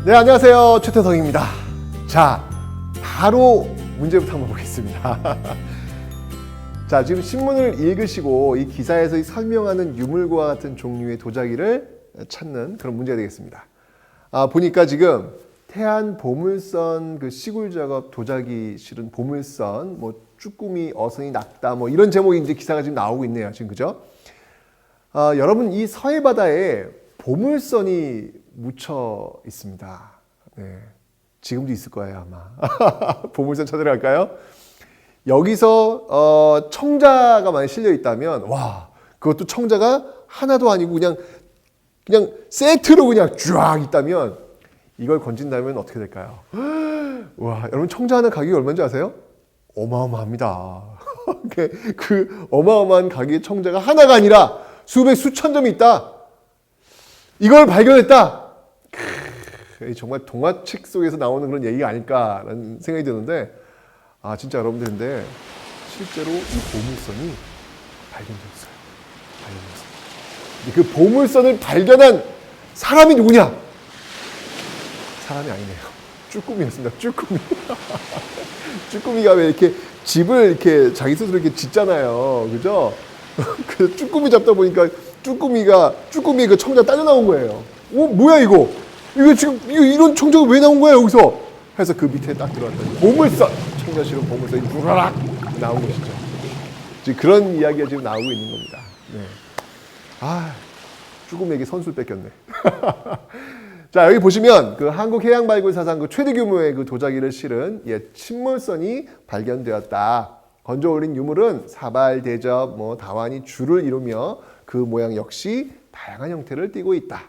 네, 안녕하세요. 최태성입니다. 자, 바로 문제부터 한번 보겠습니다. 자, 지금 신문을 읽으시고 이 기사에서 설명하는 유물과 같은 종류의 도자기를 찾는 그런 문제가 되겠습니다. 보니까 지금 태안 보물선 그 시굴 작업 도자기 실은 보물선, 뭐 쭈꾸미 어선이 낙다, 뭐 이런 제목이 이제 기사가 지금 나오고 있네요. 지금 그죠? 여러분 이 서해 바다에 보물선이 묻혀 있습니다. 네, 지금도 있을 거예요 아마. 보물선 찾으러 갈까요? 여기서 청자가 많이 실려 있다면 와, 그것도 청자가 하나도 아니고 그냥 세트로 그냥 쫙 있다면 이걸 건진다면 어떻게 될까요? 와, 여러분 청자 하나 가격이 얼마인지 아세요? 어마어마합니다. 그 어마어마한 가격의 청자가 하나가 아니라 수백 수천 점이 있다. 이걸 발견했다. 정말 동화책 속에서 나오는 그런 얘기가 아닐까라는 생각이 드는데, 진짜 여러분들인데 실제로 이 보물선이 발견됐어요. 그 보물선을 발견한 사람이 누구냐? 사람이 아니네요. 쭈꾸미였습니다. 쭈꾸미. 쭈꾸미가 왜 이렇게 집을 이렇게 자기 스스로 이렇게 짓잖아요. 그죠? 그 쭈꾸미 잡다 보니까 쭈꾸미의 그 청자 딸려 나온 거예요. 뭐야 이거? 이거 지금 이런 청자가 왜 나온 거야 여기서? 해서 그 밑에 딱 들어왔더니 보물선! 청자 실은 보물선이 누라락 나온 것이죠. 지금 그런 이야기가 지금 나오고 있는 겁니다. 네. 쭈꾸미에게 선수를 뺏겼네. 자, 여기 보시면 그 한국해양발굴사상 그 최대 규모의 그 도자기를 실은 침몰선이 발견되었다. 건져 올린 유물은 사발, 대접, 다완이 줄을 이루며 그 모양 역시 다양한 형태를 띠고 있다.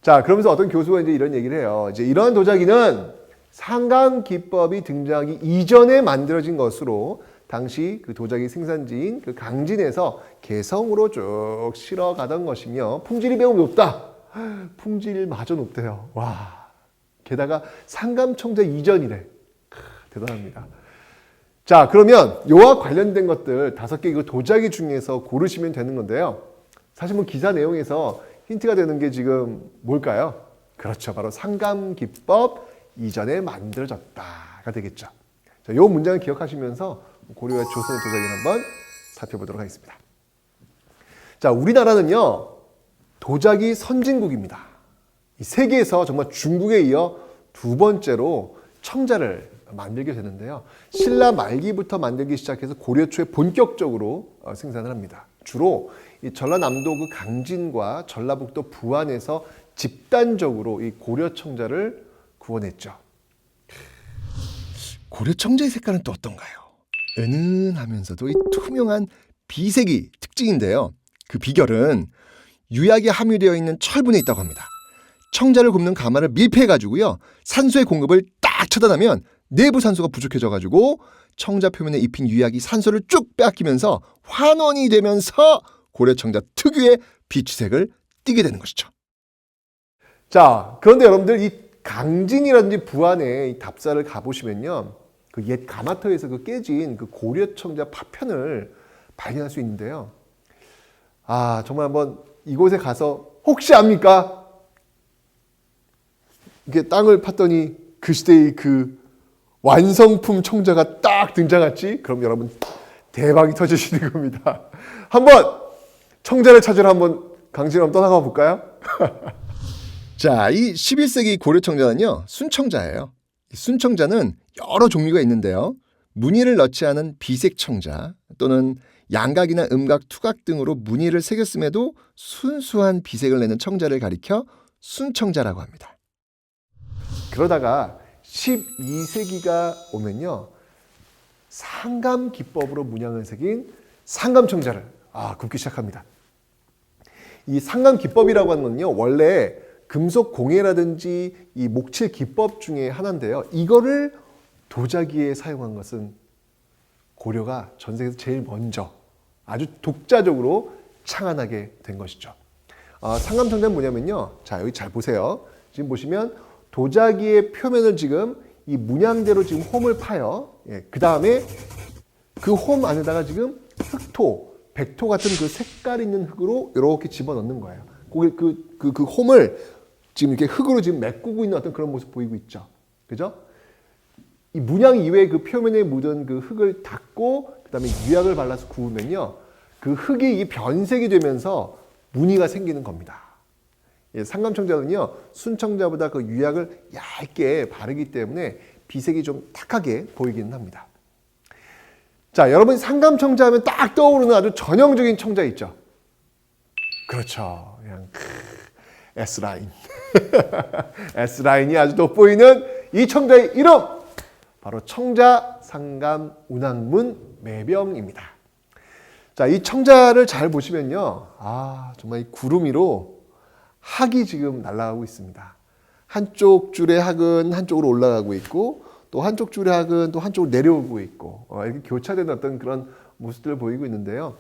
자, 그러면서 어떤 교수가 이제 이런 얘기를 해요. 이제 이러한 도자기는 상감 기법이 등장하기 이전에 만들어진 것으로 당시 그 도자기 생산지인 그 강진에서 개성으로 쭉 실어가던 것이며 품질이 매우 높다. 품질마저 높대요. 와, 게다가 상감청자 이전이래. 대단합니다. 자, 그러면 이와 관련된 것들 5개 그 도자기 중에서 고르시면 되는 건데요. 사실 뭐 기사 내용에서 힌트가 되는 게 지금 뭘까요? 그렇죠. 바로 상감기법 이전에 만들어졌다가 되겠죠. 자, 이 문장을 기억하시면서 고려와 조선의 도자기를 한번 살펴보도록 하겠습니다. 자, 우리나라는요, 도자기 선진국입니다. 이 세계에서 정말 중국에 이어 2번째로 청자를 만들게 되는데요. 신라 말기부터 만들기 시작해서 고려 초에 본격적으로 생산을 합니다. 주로 이 전라남도 그 강진과 전라북도 부안에서 집단적으로 이 고려 청자를 구워냈죠. 고려 청자의 색깔은 또 어떤가요? 은은하면서도 이 투명한 비색이 특징인데요. 그 비결은 유약이 함유되어 있는 철분에 있다고 합니다. 청자를 굽는 가마를 밀폐해가지고요, 산소의 공급을 딱 차단하면 내부 산소가 부족해져가지고 청자 표면에 입힌 유약이 산소를 쭉 빼앗기면서 환원이 되면서 고려 청자 특유의 비치색을 띠게 되는 것이죠. 자, 그런데 여러분들 이 강진이라든지 부안에 이 답사를 가보시면요, 그 옛 가마터에서 그 깨진 그 고려 청자 파편을 발견할 수 있는데요. 정말 한번 이곳에 가서 혹시 압니까? 이게 땅을 팠더니 그 시대의 그 완성품 청자가 딱 등장했지? 그럼 여러분 대박이 터지시는 겁니다. 한번 청자를 찾으러 한번 강진으로 한번 떠나가 볼까요? 자, 이 11세기 고려 청자는요, 순청자예요. 순청자는 여러 종류가 있는데요. 무늬를 넣지 않은 비색 청자 또는 양각이나 음각, 투각 등으로 무늬를 새겼음에도 순수한 비색을 내는 청자를 가리켜 순청자라고 합니다. 그러다가 12세기가 오면요, 상감 기법으로 문양을 새긴 상감청자를 굽기 시작합니다. 이 상감 기법이라고 하는 건요, 원래 금속 공예라든지 이 목칠 기법 중에 하나인데요. 이거를 도자기에 사용한 것은 고려가 전 세계에서 제일 먼저 아주 독자적으로 창안하게 된 것이죠. 상감청자는 뭐냐면요, 자, 여기 잘 보세요. 지금 보시면 도자기의 표면을 지금 이 문양대로 지금 홈을 파요. 그 다음에 그 홈 안에다가 지금 흑토, 백토 같은 그 색깔 있는 흙으로 이렇게 집어넣는 거예요. 그 홈을 지금 이렇게 흙으로 지금 메꾸고 있는 어떤 그런 모습 보이고 있죠. 그죠? 이 문양 이외에 그 표면에 묻은 그 흙을 닦고 그다음에 유약을 발라서 구우면요. 그 흙이 이 변색이 되면서 무늬가 생기는 겁니다. 예, 상감청자는요. 순청자보다 그 유약을 얇게 바르기 때문에 비색이 좀 탁하게 보이기는 합니다. 자, 여러분 상감청자 하면 딱 떠오르는 아주 전형적인 청자 있죠. 그렇죠. 그냥 S라인. S라인이 아주 돋보이는 이 청자의 이름! 바로 청자 상감 운항문 매병입니다. 자, 이 청자를 잘 보시면요. 정말 이 구름 위로 학이 지금 날아가고 있습니다. 한쪽 줄의 학은 한쪽으로 올라가고 있고 또 한쪽 줄의 학은 또 한쪽으로 내려오고 있고 이렇게 교차되는 어떤 그런 모습들을 보이고 있는데요.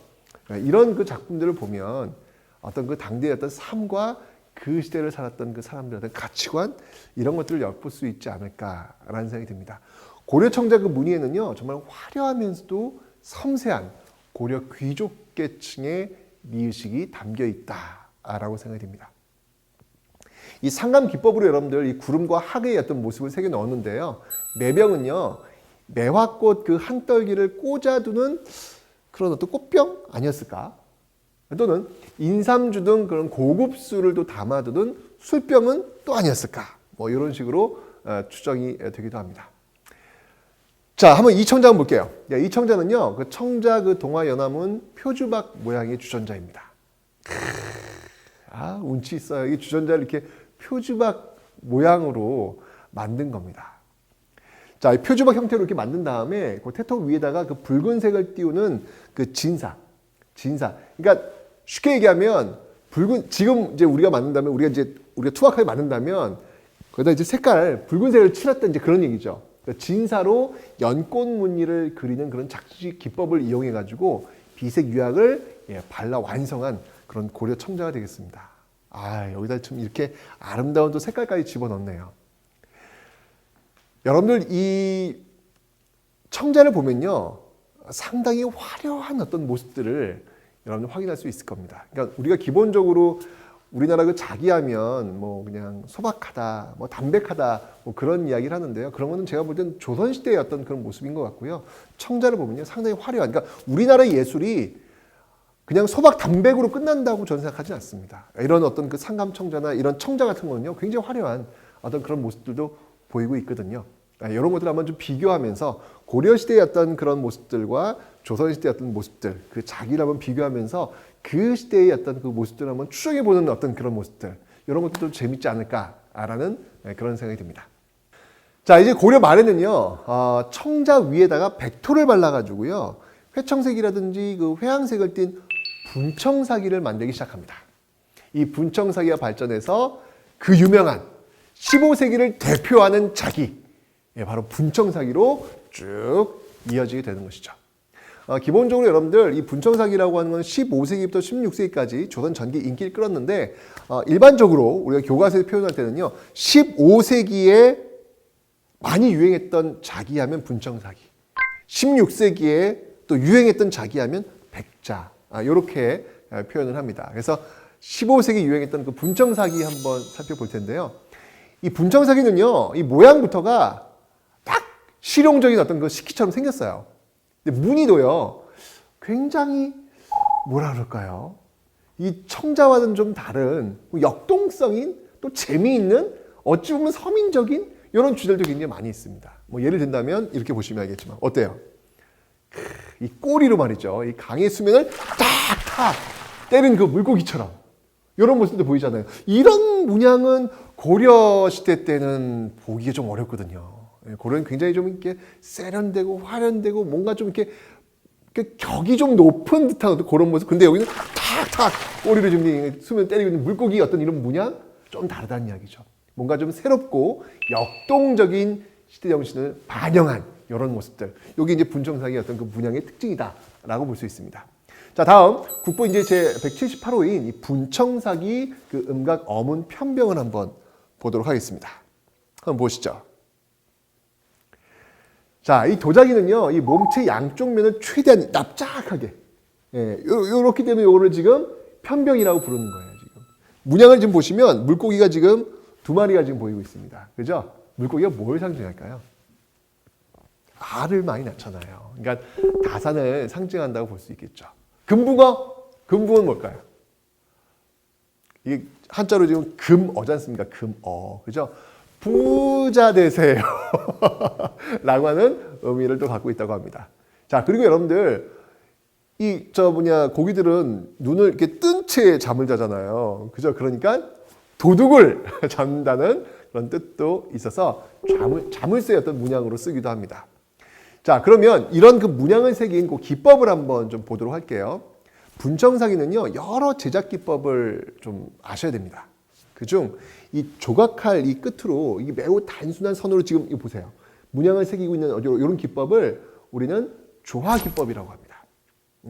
이런 그 작품들을 보면 어떤 그 당대의 어떤 삶과 그 시대를 살았던 그 사람들의 어떤 가치관 이런 것들을 엿볼 수 있지 않을까라는 생각이 듭니다. 고려 청자 그 무늬에는요 정말 화려하면서도 섬세한 고려 귀족계층의 미의식이 담겨 있다라고 생각이 듭니다. 이 상감 기법으로 여러분들 이 구름과 학의 어떤 모습을 새겨 넣었는데요. 매병은요 매화꽃 그 한 떨기를 꽂아두는 그런 어떤 꽃병 아니었을까? 또는 인삼주 등 그런 고급술을 또 담아두는 술병은 또 아니었을까? 뭐 이런 식으로 추정이 되기도 합니다. 자, 한번 이 청자 한번 볼게요. 이 청자는요, 그 청자 그 동화 연암은 표주박 모양의 주전자입니다. 운치 있어요. 이 주전자를 이렇게 표주박 모양으로 만든 겁니다. 자, 표주박 형태로 이렇게 만든 다음에 그 태통 위에다가 그 붉은색을 띄우는 그 진사. 그러니까 쉽게 얘기하면 지금 이제 우리가 만든다면 우리가 투박하게 만든다면 거기다 이제 색깔 붉은색을 칠했던 이제 그런 얘기죠. 진사로 연꽃 무늬를 그리는 그런 작식 기법을 이용해 가지고 비색 유약을 발라 완성한 그런 고려 청자가 되겠습니다. 여기다 좀 이렇게 아름다운 또 색깔까지 집어넣네요. 여러분들 이 청자를 보면요 상당히 화려한 어떤 모습들을 여러분들 확인할 수 있을 겁니다. 그러니까 우리가 기본적으로 우리나라 그 자기하면 뭐 그냥 소박하다, 뭐 담백하다, 뭐 그런 이야기를 하는데요. 그런 거는 제가 볼 땐 조선시대의 어떤 그런 모습인 것 같고요. 청자를 보면요. 상당히 화려한. 그러니까 우리나라의 예술이 그냥 소박 담백으로 끝난다고 저는 생각하지 않습니다. 이런 어떤 그 상감청자나 이런 청자 같은 거는요. 굉장히 화려한 어떤 그런 모습들도 보이고 있거든요. 이런 것들을 한번 좀 비교하면서 고려시대의 어떤 그런 모습들과 조선시대의 어떤 모습들, 그 자기를 한번 비교하면서 그 시대의 어떤 그 모습들을 한번 추정해보는 어떤 그런 모습들, 이런 것들도 재밌지 않을까라는 그런 생각이 듭니다. 자, 이제 고려 말에는요, 청자 위에다가 백토를 발라가지고요, 회청색이라든지 그 회항색을 띤 분청사기를 만들기 시작합니다. 이 분청사기가 발전해서 그 유명한 15세기를 대표하는 자기, 바로 분청사기로 쭉 이어지게 되는 것이죠. 기본적으로 여러분들 이 분청사기라고 하는 건 15세기부터 16세기까지 조선 전기 인기를 끌었는데 일반적으로 우리가 교과서에서 표현할 때는요 15세기에 많이 유행했던 자기하면 분청사기, 16세기에 또 유행했던 자기하면 백자, 이렇게 표현을 합니다. 그래서 15세기 유행했던 그 분청사기 한번 살펴볼 텐데요. 이 분청사기는요 이 모양부터가 딱 실용적인 어떤 그 식기처럼 생겼어요. 근데 무늬도요 굉장히 뭐라 그럴까요? 이 청자와는 좀 다른 역동성인 또 재미있는 어찌 보면 서민적인 이런 주제들도 굉장히 많이 있습니다. 뭐 예를 든다면 이렇게 보시면 알겠지만 어때요? 이 꼬리로 말이죠. 이 강의 수면을 탁탁 때린 그 물고기처럼 이런 모습도 보이잖아요. 이런 문양은 고려 시대 때는 보기가 좀 어렵거든요. 고려는 굉장히 좀 이렇게 세련되고 화려되고 뭔가 좀 이렇게 격이 좀 높은 듯한 그런 모습. 근데 여기는 탁탁 꼬리로 좀 수면 때리고 있는 물고기 어떤 이런 문양 좀 다르다는 이야기죠. 뭔가 좀 새롭고 역동적인 시대 정신을 반영한 이런 모습들. 여기 이제 분청사기의 어떤 그 문양의 특징이다라고 볼 수 있습니다. 자, 다음 국보 이제 제 178호인 이 분청사기 그 음각 어문 편병을 한번 보도록 하겠습니다. 한번 보시죠. 자, 이 도자기는요, 이 몸체 양쪽 면을 최대한 납작하게, 요렇기 때문에 요거를 지금 편병이라고 부르는 거예요, 지금. 문양을 지금 보시면 물고기가 지금 두 마리가 지금 보이고 있습니다. 그죠? 물고기가 뭘 상징할까요? 알을 많이 낳잖아요. 그러니까 다산을 상징한다고 볼 수 있겠죠. 금붕어? 금붕어는 뭘까요? 이게 한자로 지금 금어지 않습니까? 금어. 그죠? 부자 되세요. 라고 하는 의미를 또 갖고 있다고 합니다. 자, 그리고 여러분들, 고기들은 눈을 이렇게 뜬 채 잠을 자잖아요. 그죠? 그러니까 도둑을 잡는다는 그런 뜻도 있어서 자물쇠의 어떤 문양으로 쓰기도 합니다. 자, 그러면 이런 그 문양을 새긴 그 기법을 한번 좀 보도록 할게요. 분청사기는요, 여러 제작 기법을 좀 아셔야 됩니다. 그중 이 조각칼 이 끝으로 이게 매우 단순한 선으로 지금 이거 보세요. 문양을 새기고 있는 이런 기법을 우리는 조화 기법이라고 합니다.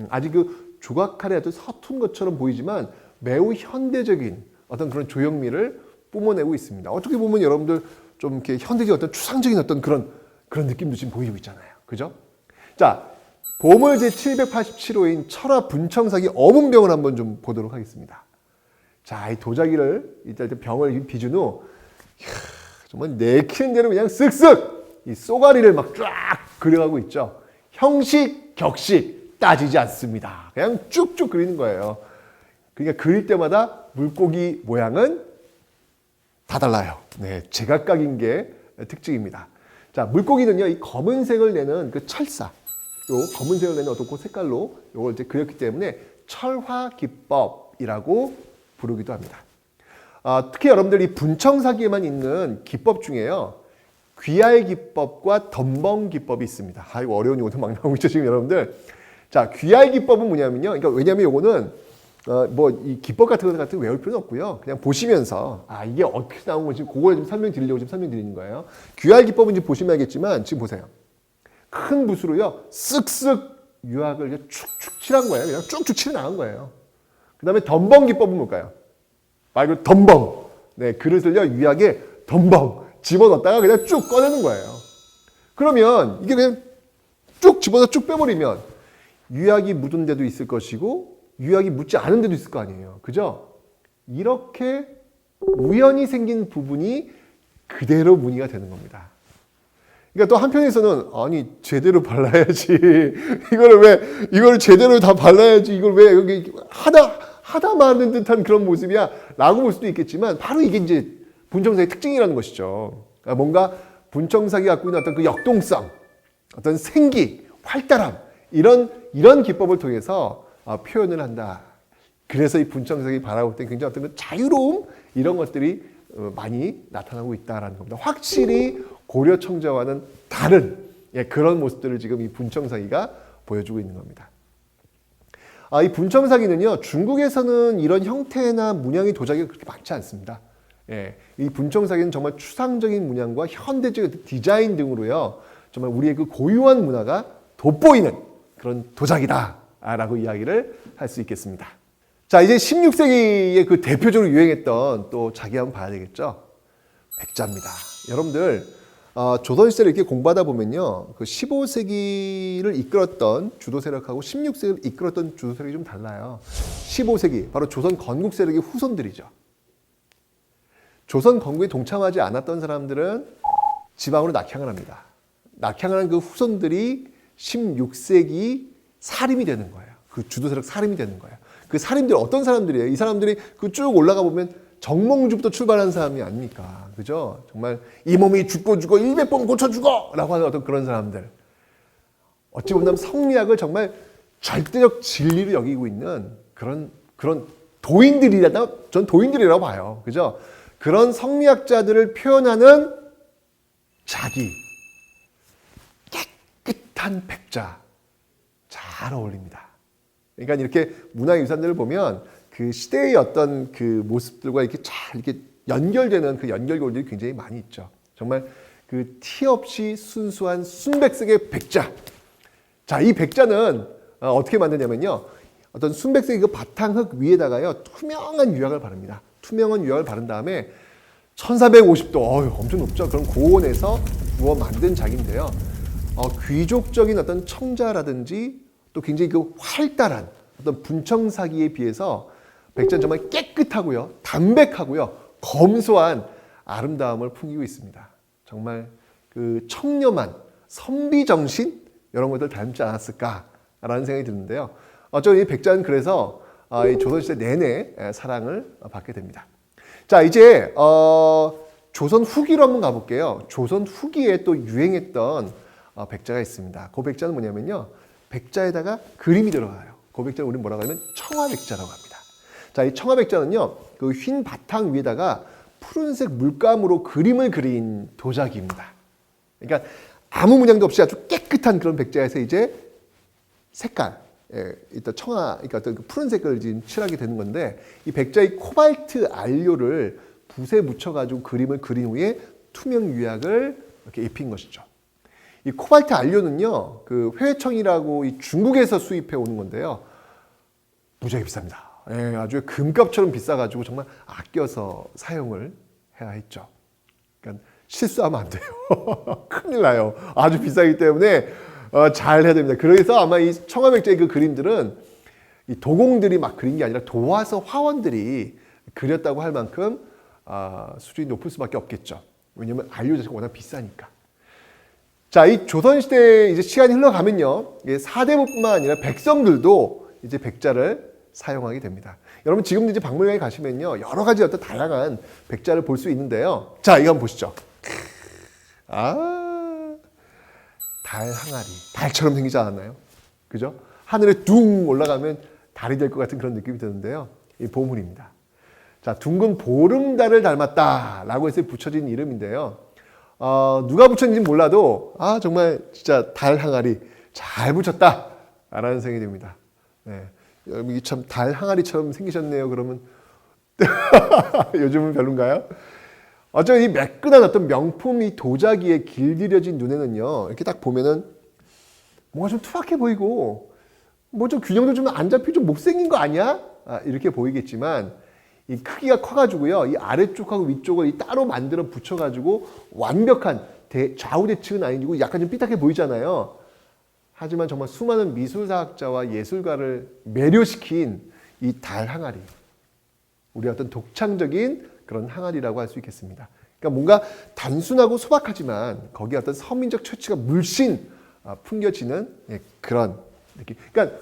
아직 그 조각칼의 어떤 서툰 것처럼 보이지만 매우 현대적인 어떤 그런 조형미를 뿜어내고 있습니다. 어떻게 보면 여러분들 좀 이렇게 현대적 어떤 추상적인 어떤 그런 느낌도 지금 보이고 있잖아요. 그죠? 자, 보물 제787호인 철화 분청사기 어문병을 한번 좀 보도록 하겠습니다. 자, 이 도자기를 일단 병을 빚은 후 정말 내키는 대로 그냥 쓱쓱 이 쏘가리를 막 쫙 그려가고 있죠. 형식, 격식 따지지 않습니다. 그냥 쭉쭉 그리는 거예요. 그러니까 그릴 때마다 물고기 모양은 다 달라요. 네, 제각각인 게 특징입니다. 자, 물고기는요, 이 검은색을 내는 그 철사, 요 검은색을 내는 어떤 그 색깔로 요걸 이제 그렸기 때문에 철화 기법이라고 부르기도 합니다. 특히 여러분들이 분청사기에만 있는 기법 중에요, 귀알 기법과 덤벙 기법이 있습니다. 이거 어려운 용어도 막 나오고 있죠, 지금 여러분들. 자, 귀알 기법은 뭐냐면요, 그러니까 왜냐면 요거는 이 기법 같은 거 외울 필요는 없고요. 그냥 보시면서, 이게 어떻게 나온 건지, 그걸 좀 설명드리려고 지금 설명드리는 거예요. 귀알 기법은 이제 보시면 알겠지만, 지금 보세요. 큰 붓으로요, 쓱쓱 유학을 축축 칠한 거예요. 그냥 쭉쭉 칠해 나간 거예요. 그 다음에 덤벙 기법은 뭘까요? 말 그대로 덤벙. 네, 그릇을요, 유학에 덤벙 집어넣었다가 그냥 쭉 꺼내는 거예요. 그러면 이게 그냥 쭉 집어서 쭉 빼버리면 유학이 묻은 데도 있을 것이고, 유학이 묻지 않은 데도 있을 거 아니에요. 그죠? 이렇게 우연히 생긴 부분이 그대로 무늬가 되는 겁니다. 그러니까 또 한편에서는 제대로 발라야지. 이걸 제대로 다 발라야지. 이걸 왜 여기 하다 마는 듯한 그런 모습이야. 라고 볼 수도 있겠지만 바로 이게 이제 분청사기의 특징이라는 것이죠. 그러니까 뭔가 분청사기가 갖고 있는 어떤 그 역동성, 어떤 생기, 활달함, 이런 기법을 통해서 표현을 한다. 그래서 이 분청사기 바라볼 때 굉장히 어떤 그 자유로움, 이런 것들이 많이 나타나고 있다는 겁니다. 확실히 고려 청자와는 다른 그런 모습들을 지금 이 분청사기가 보여주고 있는 겁니다. 이 분청사기는요, 중국에서는 이런 형태나 문양의 도자기가 그렇게 많지 않습니다. 이 분청사기는 정말 추상적인 문양과 현대적인 디자인 등으로요, 정말 우리의 그 고유한 문화가 돋보이는 그런 도자기다라고 이야기를 할 수 있겠습니다. 자, 이제 16세기에 그 대표적으로 유행했던 또 자기 한번 봐야 되겠죠. 백자입니다. 여러분들 조선시대를 이렇게 공부하다 보면요, 그 15세기를 이끌었던 주도 세력하고 16세기를 이끌었던 주도 세력이 좀 달라요. 15세기 바로 조선 건국 세력의 후손들이죠. 조선 건국에 동참하지 않았던 사람들은 지방으로 낙향을 합니다. 낙향을 한 그 후손들이 16세기 사림이 되는 거예요. 그 주도 세력 사림이 되는 거예요. 그 사림들이 어떤 사람들이에요? 이 사람들이 그 쭉 올라가 보면 정몽주부터 출발한 사람이 아닙니까? 그죠? 정말 이 몸이 죽고 100번 고쳐 죽어! 라고 하는 어떤 그런 사람들. 어찌 보면 성리학을 정말 절대적 진리로 여기고 있는 그런 전 도인들이라고 봐요. 그죠? 그런 성리학자들을 표현하는 자기. 깨끗한 백자. 잘 어울립니다. 그러니까 이렇게 문화유산들을 보면 그 시대의 어떤 그 모습들과 이렇게 연결되는 그 연결고리들이 굉장히 많이 있죠. 정말 그 티 없이 순수한 순백색의 백자. 자, 이 백자는 어떻게 만드냐면요, 어떤 순백색 그 바탕흙 위에다가요, 투명한 유약을 바릅니다. 투명한 유약을 바른 다음에 1450도, 엄청 높죠. 그럼 고온에서 구워 만든 작인데요. 귀족적인 어떤 청자라든지 또 굉장히 그 활달한 어떤 분청사기에 비해서 백자는 정말 깨끗하고요, 담백하고요, 검소한 아름다움을 풍기고 있습니다. 정말 그 청렴한 선비정신 이런 것들 닮지 않았을까라는 생각이 드는데요. 어쩌면 이 백자는 그래서 이 조선시대 내내 사랑을 받게 됩니다. 자, 이제 조선 후기로 한번 가볼게요. 조선 후기에 또 유행했던 백자가 있습니다. 그 백자는 뭐냐면요, 백자에다가 그림이 들어가요. 그 백자를 우리는 뭐라고 하면 청화백자라고 합니다. 자, 이 청화백자는요, 그 흰 바탕 위에다가 푸른색 물감으로 그림을 그린 도자기입니다. 그러니까 아무 문양도 없이 아주 깨끗한 그런 백자에서 이제 색깔, 일단 청화, 그러니까 어떤 그 푸른색을 지금 칠하게 되는 건데, 이 백자의 코발트 안료를 붓에 묻혀가지고 그림을 그린 후에 투명 유약을 이렇게 입힌 것이죠. 이 코발트 안료는요, 그 회청이라고 이 중국에서 수입해 오는 건데요, 무지하게 비쌉니다. 아주 금값처럼 비싸가지고 정말 아껴서 사용을 해야 했죠. 그러니까 실수하면 안 돼요. 큰일 나요. 아주 비싸기 때문에 잘 해야 됩니다. 그래서 아마 이 청화백자의 그 그림들은 이 도공들이 막 그린 게 아니라 도화서 화원들이 그렸다고 할 만큼 수준이 높을 수밖에 없겠죠. 왜냐하면 안료 자체가 워낙 비싸니까. 자, 이 조선시대 이제 시간이 흘러가면요, 사대부뿐만 아니라 백성들도 이제 백자를 사용하게 됩니다. 여러분 지금도 이제 박물관에 가시면요, 여러 가지 어떤 다양한 백자를 볼 수 있는데요. 자, 이거 한번 보시죠. 달 항아리, 달처럼 생기지 않았나요? 그죠? 하늘에 둥 올라가면 달이 될 것 같은 그런 느낌이 드는데요. 이 보물입니다. 자, 둥근 보름달을 닮았다라고 해서 붙여진 이름인데요. 누가 붙였는지 몰라도 정말 진짜 달 항아리 잘 붙였다라는 생각이 듭니다. 네. 여러분 참 달 항아리처럼 생기셨네요. 그러면 요즘은 별론가요? 어쩌면 이 매끈한 어떤 명품 이 도자기에 길들여진 눈에는요, 이렇게 딱 보면은 뭔가 좀 투박해 보이고 뭐 좀 균형도 좀 안 잡히고 좀 못생긴 거 아니야? 이렇게 보이겠지만 이 크기가 커가지고요, 이 아래쪽하고 위쪽을 이 따로 만들어 붙여가지고 완벽한 좌우대칭은 아니고 약간 좀 삐딱해 보이잖아요. 하지만 정말 수많은 미술사학자와 예술가를 매료시킨 이 달 항아리, 우리 어떤 독창적인 그런 항아리라고 할 수 있겠습니다. 그러니까 뭔가 단순하고 소박하지만 거기에 어떤 서민적 처치가 물씬 풍겨지는 그런 느낌. 그러니까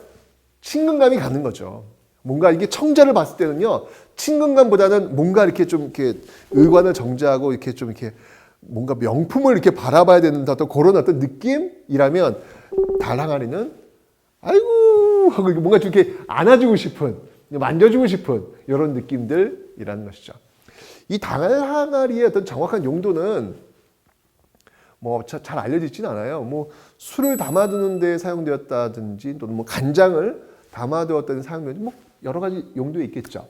친근감이 가는 거죠. 뭔가 이게 청자를 봤을 때는요, 친근감보다는 뭔가 이렇게 좀 이렇게 의관을 정제하고 이렇게 좀 이렇게 뭔가 명품을 이렇게 바라봐야 되는 어떤 그런 어떤 느낌이라면, 달 항아리는 아이고 하고 뭔가 좀 이렇게 안아주고 싶은, 만져주고 싶은 이런 느낌들이라는 것이죠. 이 달 항아리의 어떤 정확한 용도는 뭐 잘 알려지진 않아요. 뭐 술을 담아두는 데 사용되었다든지 또는 뭐 간장을 담아두었다는 사용되었든지 뭐 여러 가지 용도에 있겠죠.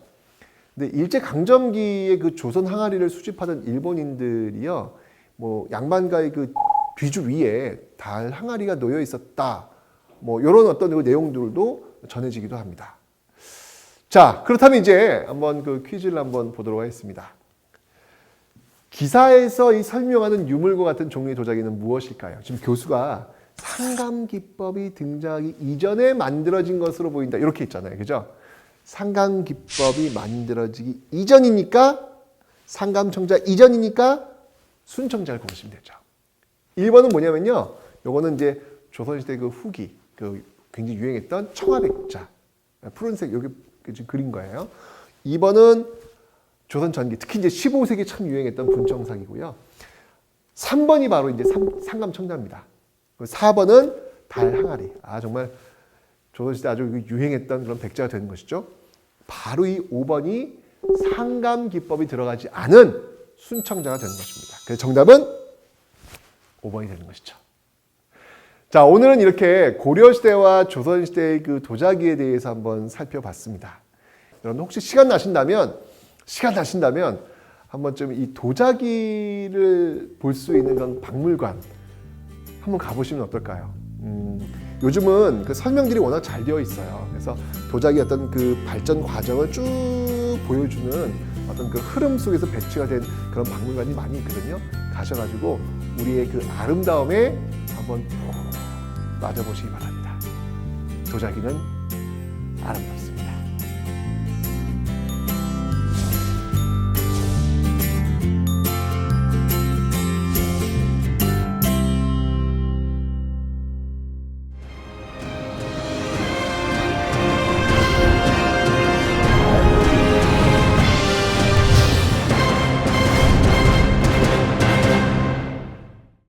근데 일제 강점기에 그 조선 항아리를 수집하던 일본인들이요, 뭐 양반가의 그 귀주 위에 달 항아리가 놓여 있었다, 뭐 이런 어떤 그 내용들도 전해지기도 합니다. 자, 그렇다면 이제 한번 그 퀴즈를 한번 보도록 하겠습니다. 기사에서 이 설명하는 유물과 같은 종류의 도자기는 무엇일까요? 지금 교수가 상감기법이 등장하기 이전에 만들어진 것으로 보인다, 이렇게 있잖아요. 그죠? 상감기법이 만들어지기 이전이니까, 상감청자 이전이니까 순청자를 고르시면 되죠. 1번은 뭐냐면요, 요거는 이제 조선시대 그 후기, 그 굉장히 유행했던 청화백자, 푸른색 여기 지금 그린 거예요. 2번은 조선 전기, 특히 이제 15세기 참 유행했던 분청사기고요. 3번이 바로 이제 상감청자입니다. 4번은 달 항아리. 정말 조선시대 아주 유행했던 그런 백자가 되는 것이죠. 바로 이 5번이 상감기법이 들어가지 않은 순청자가 되는 것입니다. 그래서 정답은 5번이 되는 것이죠. 자, 오늘은 이렇게 고려시대와 조선시대의 그 도자기에 대해서 한번 살펴봤습니다. 여러분 혹시 시간 나신다면 한 번쯤 이 도자기를 볼 수 있는 그런 박물관 한번 가보시면 어떨까요? 요즘은 그 설명들이 워낙 잘 되어 있어요. 그래서 도자기 어떤 그 발전 과정을 쭉 보여주는 어떤 그 흐름 속에서 배치가 된 그런 박물관이 많이 있거든요. 가셔가지고 우리의 그 아름다움에 한번 푹 빠져보시기 바랍니다. 도자기는 아름답습니다.